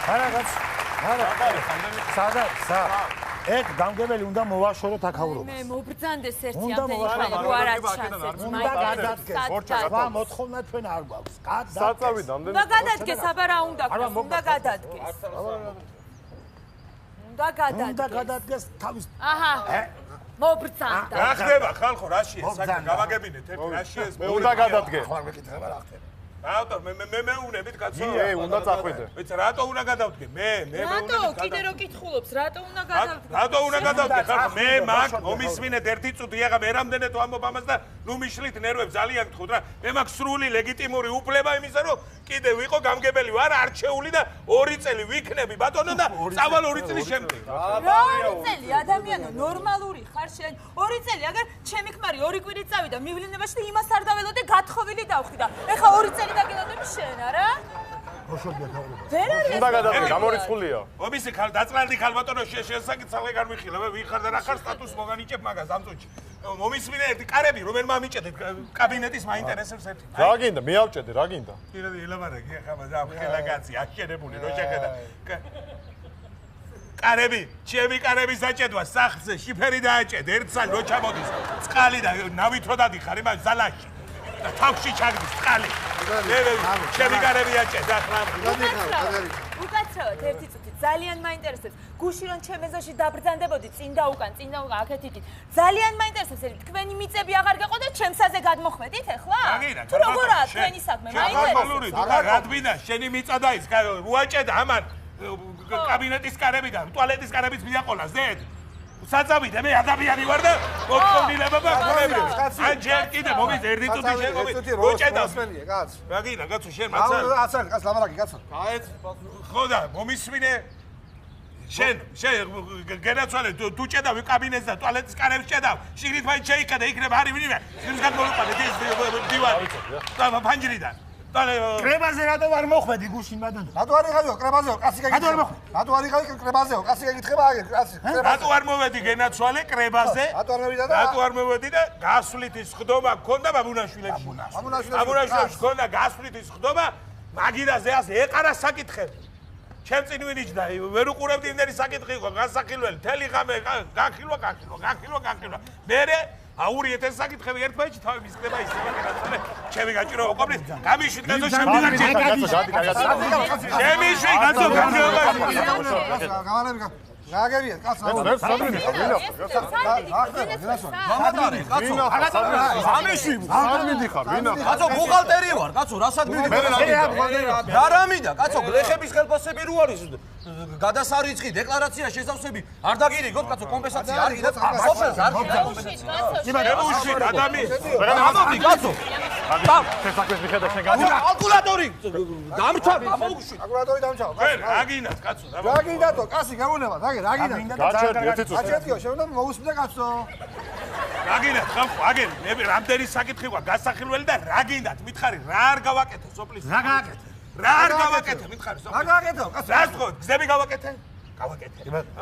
არაღაც ეგ გამგებელი უნდა მოვაშოროთ აქაურობას. მე მობრძანდეს ერთი ამდენი ხანი რო არ აჩანს ერთ მაინტერესებს. ვა მოთხოვნა ჩვენ არ გვაქვს. საწავიდა ამდენი. უნდა გადადგეს, აბა რა უნდა გქოს, უნდა გადადგეს. უნდა გადადგეს თავის. აჰა. მობრძანდა. რა ხდება ხალხო, რა შეეს? საკ გავაგებინეთ ერთ რა შეეს? მე უნდა გადადგე. ხო არ მეკითხება რა ხდება. რატო მე მეუნებით კაცო? უნდა წახვიდე. ვიცი რატო უნდა გადავდგე? მე რატო კიდე რო კითხულობს, რატო უნდა გადავდგე? რატო უნდა გადავდგე? ხალხო მე მაგ მომისმინეთ ერთი წუთი აღა მე რამდენად ვამბობ ამას და ნუ მიშლით ნერვებს ძალიან გთხოვთ რა. მე მაქვს სრული ლეგიტიმური უფლება იმისა რომ კიდე ვიყო გამგებელი ვარ არჩეული და 2 წელი ვიქნები ბატონო და წავალ 2 წლის შემდეგ. რა 2 წელი ადამიანო ნორმალური ხარ შენ 2 წელი აგერ ჩემი ქმარი 2 კვირით წავიდა მივლინებაში და იმას არ დაველოდე გათხოვილი დავხდი და ეხა 2 წელი დაგელოდები შენ არა? მოშოდია თავი. ვერ არის. უნდა გადადგე, გამორიცხულია. ომისი ხალ დაწნალდი ხალბატონო შესაკითხავე განვიხილავ ვინ ხარ და რა ხარ სტატუს მოგანიჭებ მაგას ამ წუთში. მომისმინე ერთი კარები რომელმა ამიჭედეთ კაბინეტის მაინტერესებს ერთი. რა გინდა? მეავჭედე, რა გინდა? პირადი ელაბარაკი ახლა ამ ხელაგაცი აშენებული რო შეხედა. კარები, ჩემი კარების დაჭედვა სახლზე შიფერი დააჭედ ერთსან რო ჩამოდის. წყალი და ნავით რო დადიხარ იმას ზალაში. და თავში ჩაგდის წყალი. ჩემი კარები აჭედ ახლა. უკაცრავად ერთი წუთი ძალიან მაინტერესებს. გუში რომ ჩემ ეზოში დაბრძანდებოდი წინ და უკან აქეთ იქით. ძალიან მაინტერესებს ერთი თქვენი მიწები აღარ გეყო და ჩემსაზე გადმოხვედით ახლა? თუ როგორაა თქვენი საქმე მაინტერესებს. რადგინა შენი მიწა და ის უაჭედა ამან კაბინეტის კარები და ტუალეტის კარებიც მიაყოლას დედ. საწავიდა მე ადამიანი ვარ და მოხოვნილება მაქვს. ან ჯერ კიდე მომის ერთი წუთი შენ მოჭედა. რა გინდა კაცო შენ მაცალ. აცალ კაც ლამარაკი კაცო. გაეც ხო და მომისმინე შენ გენაცვალე თუ ჭედავი კაბინეტს და ტუალეტის კარებს ჭედავ. შიგნით მაინც შეიკადე იქნება არის ვინმე. ის გადმოვიყვანე ეს დივანი. და ფანჯრიდან. კრებაზე რატო არ მოხვედი გუშინ ბატონო? რატო არ იყავიო კრებაზეო? კაცი გეკითხება. რატო არ იყავი კრებაზეო? კაცი გეკითხება აგერ კაცი. რატო არ მოვედი გენაცვალე კრებაზე? რატო არ მოვიდა და? რატო არ მოვედი და გასვლითი სხდომა გქონდა ბაბუნაშვილებში. ბაბუნაშვილებში გქონდა გასვლითი სხდომა მაგიდაზე ასე ეყარა საკითხები. ჩემ წინ ვინიჭდა ვერ უყურებდი იმდენი საკითხი იყო გასახილველი თელი ღამე გახილვა. მერე აურიეთ ეს საკითხები ერთმანეთში თავი მისხდება ისება გადაწყვეტე ჩემი გაჭირო ოყობლით გამიშვით კაცო შემდგარი შემიშვი კაცო გამარები გააგებიათ კაცო საдрინი ხარ ვინა კაცო ბუღალტერი ვარ კაცო რასაც მივიდა რა მიდა კაცო გლეხების ხელფასები რო არის გადასარიცხი დეკლარაცია შესავსები არ დაგირიგოთ კაცო კომპენსაცია არ გიდათ სოფელს არ შემოუშვით ადამიანი ამოდი კაცო შესაძლოა მიხედა შენ გადი კალკულატორი დამრჩა მოუშვით კალკულატორი დამრჩა რა გინდათ კაცო რა გინდათო კაცი გეუბნება რა გინდა გაჩერდი ერთი წუთი აჩეთიო შემდგომ მოусმინე კაცო რა გინდათ ხალხო აგერ მე რამდენი საკითხი ყვა გასახილველი და რა გინდათ მითხარი რა არ გავაკეთე სოფლის რა გააკეთე რა არ გავაკეთე მითხარი რა გააკეთო კაცო რა თქო გზები გავაკეთე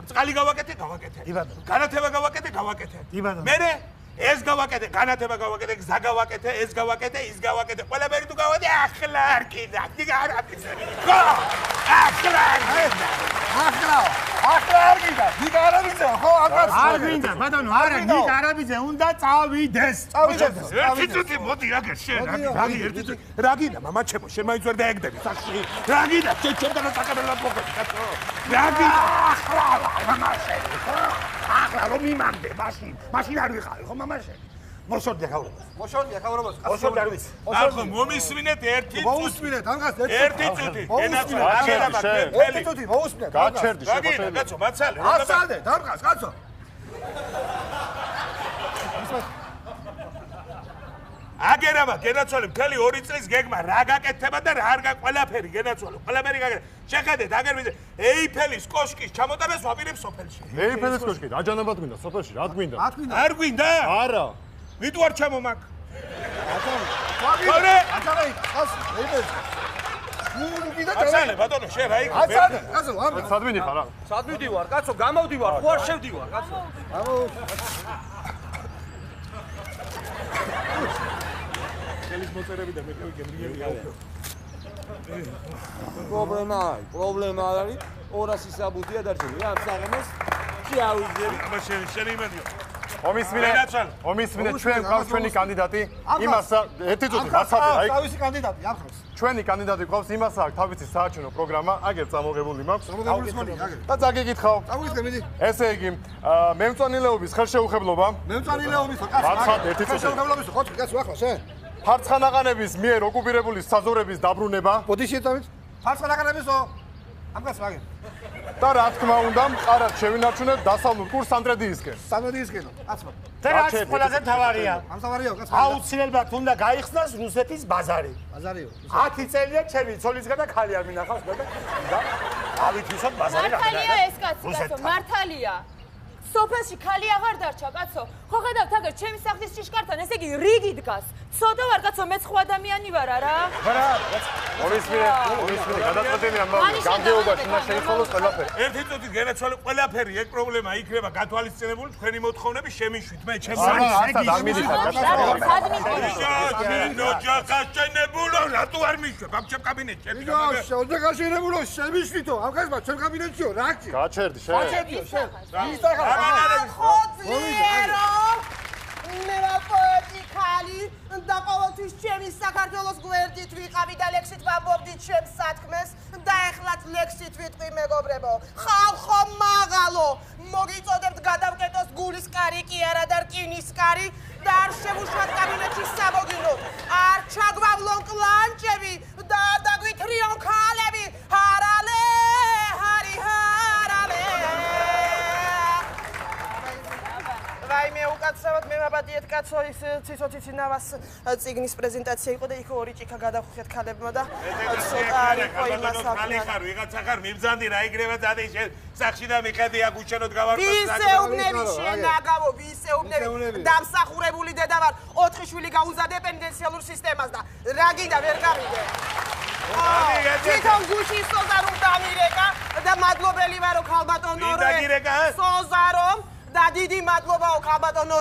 წყალი გავაკეთე განათება გავაკეთე მერე ეს გავაკეთე განათება გავაკეთე გზა გავაკეთე ეს გავაკეთე ის გავაკეთე ყველაფერი თუ გავაკეთე ახლა არ კიდე არ აფიცები ხო ახლა არ გინდა დიდ არაბიძე ხო არ გინდა ბატონო არა დიდ არაბიძე უნდა წავიდეს ერთი წუთი მოდი აგერ შენ ერთი წუთი რა გინდა მამაჩემო შენ მაინც ვერ დაეგდები სახში რა გინდა ჩემთან საკადრელად მოხდი კაცო რა გინდა ახლა რომ მიმაგდე მაშინ არ ვიყავი ხო მამაშენ მოსოდია ხავრობას მოსოდი არ ვიცი ახლა მომისმინეთ ერთი წუთი მოусმინეთ ამას ერთი წუთი ენაცვა ერთი წუთი მოусმინეთ გაჩერდი შეგოთელი კაცო მაცალე ასალდე დამყას კაცო აგერამა გენაცვალე მთელი 2 წლის გეგმა რა გაკეთება და რა არ ყველაფერი გენაცვალე ყველაფერი გაკეთება შეხედეთ აგერ ვიზე ეიფელის კოშკის ჩამოტანას ვაპირებ სოფელში ეიფელის კოშკი რა ჯანაბად გვინდა სოფელში რა გვინდა არ გვინდა არა ვით ვარ ჩამომაკ აცალე კაცო ეიფელის აცალე ბატონო შენ რა იქ აცალე კაცო ამბე სადმინი ხარ რა სადმიდივარ კაცო გამოვდივარ ხო არ შევდივარ კაცო ხელის მოწერები და მე გემრიელი გავხო პრობლემა არ არის 200 საბუთია დარჩენილი რა საღამოს შეავიძები შენ იმედია ომისმინე ჩვენ გვყავს ჩვენი კანდიდატი იმასა ერთი წუთი მასადი აი თავისი კანდიდატი ამხელს ჩვენი კანდიდატი გვყავს იმასა თავისი საარჩევნო პროგრამა აგერ წამოღებული მაქვს და წაგიკითხავ წავისგე ესე იგი მემწონილეობის ხელშეუხებლობა მემწონილეობის ხელშეუხებლობის ხო კაცო ახლა შენ ფარცხანაღანების მიერ ოკუპირებული საზღვრების დაბრუნება ბოდი შეთავით ფარცხანაღანებისო ამას ვაგე და რა თქმა უნდა მყარად შევინარჩუნებ დასავლურ კურს სანტრედიისკენ სამედიისკენო აცმა რაც ყველაზე მთავარია ამ თავარიო კაცო აუცილებლად უნდა გაიხსნას რუსეთის ბაზარი ბაზარიო 10 წელია ჩემი ცოლისგან და ხალი არ მინახავს მე და ავით ვისად ბაზარი რა მართალია ეს კაცო მართალია სოფელში ხალი აღარ დარჩა კაცო ხო ხედავთ აგერ ჩემი სახლის ჭიშკართან ესე იგი რიგი დგას ცოტა ვარ კაცო მე სხვა ადამიანი ვარ არა ომისმინე გადაწყვეტილია გამგეობაში უნდა შეიხოლოს ყველაფერი ერთი წუთით განაცვალე ყველაფერი ეგ პრობლემა იქნება გათვალისწინებული თქვენი მოთხოვნები შემიშვით მე ჩემს ოჯახაშენებულო რატო არ მიშვებ ამ ჩემ კაბინეტში ოჯახაშენებულო შემიშვითო ამ ხაზმა ჩემ კაბინეტშიო რა კი გაჩერდი შენ მე ვაპოეტი ხალი და ყოველთვის ჩემი საქართველოს გვერდით ვიყავი და ლექსით ვამბობდი ჩემს სათქმეს და ეხლაც ლექსით ვიტყვი მეგობრებო ხალხო მაღალო მოგიწოდებთ გადავკეტოს გულის კარი კი არა და რკინის კარი და არ შევუშვათ კაბინეტში სამოგინო არ ჩაგვავლონ კლანჭები და არ დაგვითრიონ ქალები ჰარალე ჰარი ჰარალე ვაიმე უკაცრავად მე მაბადიეთ კაცო ის ციცოთიცინავას ციგნის პრეზენტაცია იყო და იქ ორი ჭიქა გადახუხეთ ქალებმა და ცოტა არ იყო იმას ხალი ხარ ვიღაცა ხარ მიმზანდი რა იგრევა ძადი შენ სახში და მიხედი აქ უშენოდ გავარკვევ ვისეუბნები შენ ნაგავო ვისეუბნები დამსახურებული დედა ვარ 4 შვილი გაუზა დეპენდენციალურ სისტემას და რა გინდა ვერ გავიგე თვითონ გუში სოზარომ დამირეკა და მადლობელი ვარო ქალბატონო სოზარომ და დიდი მადლობაო ქალბატონო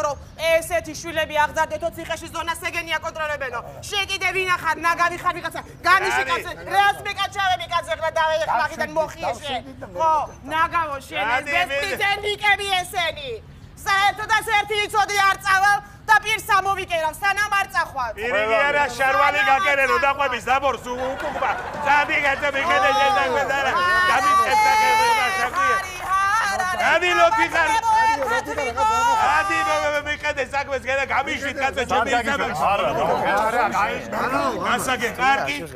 ესეთი შვილები აღზარდეთო ციხეში ზონას ეგენია კონტროლებენო შენ კიდე ვინა ხარ ნაგავი ხარ ვიღაცა გამიში კაცე რას მეკაჩავები კაცე ხლა დავეხლახიდან მოხიე შენ ხო ნაგავო შენ ეს ბესპრეზენტიკები ესენი საერთოდ და ერთი იცოდი არ წავალ და პირს ამოვიკერავ სანამ არ წახვალ პირი არა შარვალი გაკერენო დაყვების დაბორს უკუგბა ძადი გაწე მიხედე შეზაგბე და გამიწეთა გება შაკია ადი ლოთი ხარ ადი მიხედე საქმეს გადა გამიშვით კაცო ჩემი ისაბა არა გასაგე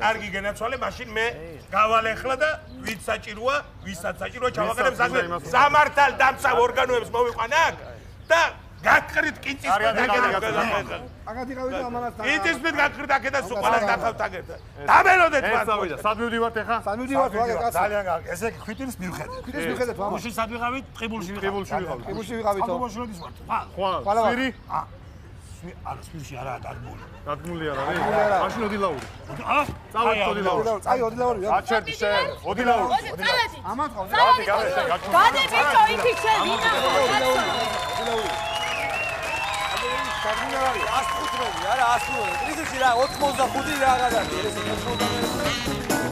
კარგი განაცვალე მაშინ მე გავალეხლა და ვით საჭიროა ვისაც საჭიროა ჩავაყენებ საქმეს სამართალ დამცავ ორგანოებს მოვიყვანა აქ და გაკრით კიწის დაგედა აგად იყავით ამანაც კიწის გაკრით აქედა სულ ყველა დახავთ აგერდა დამელოდეთ ეს წავიდა სად მივდივართ ახლა სად მივდივართ ვაგე კაცო ძალიან კარგი ესე იგი ხვითილის მივხედეთ მივხედეთ მამა გუში სად ვიღავით ტყიბულში ტყიბულში ვიყავით ტყიბულში ვიყავით ტყიბულში ვიყავით ხვალ სვირი არა სვირში არა დადგმული დადგმული არ არის მაშინ ოდილაური წავედი ოდილაური წაი ოდილაური გაჩერდი შენ ოდილაური ამან ხო გადები ჩო იქი შენ ვინა ასწრები არა 100 კრიზისი რა 85 რა გადადი ეს 85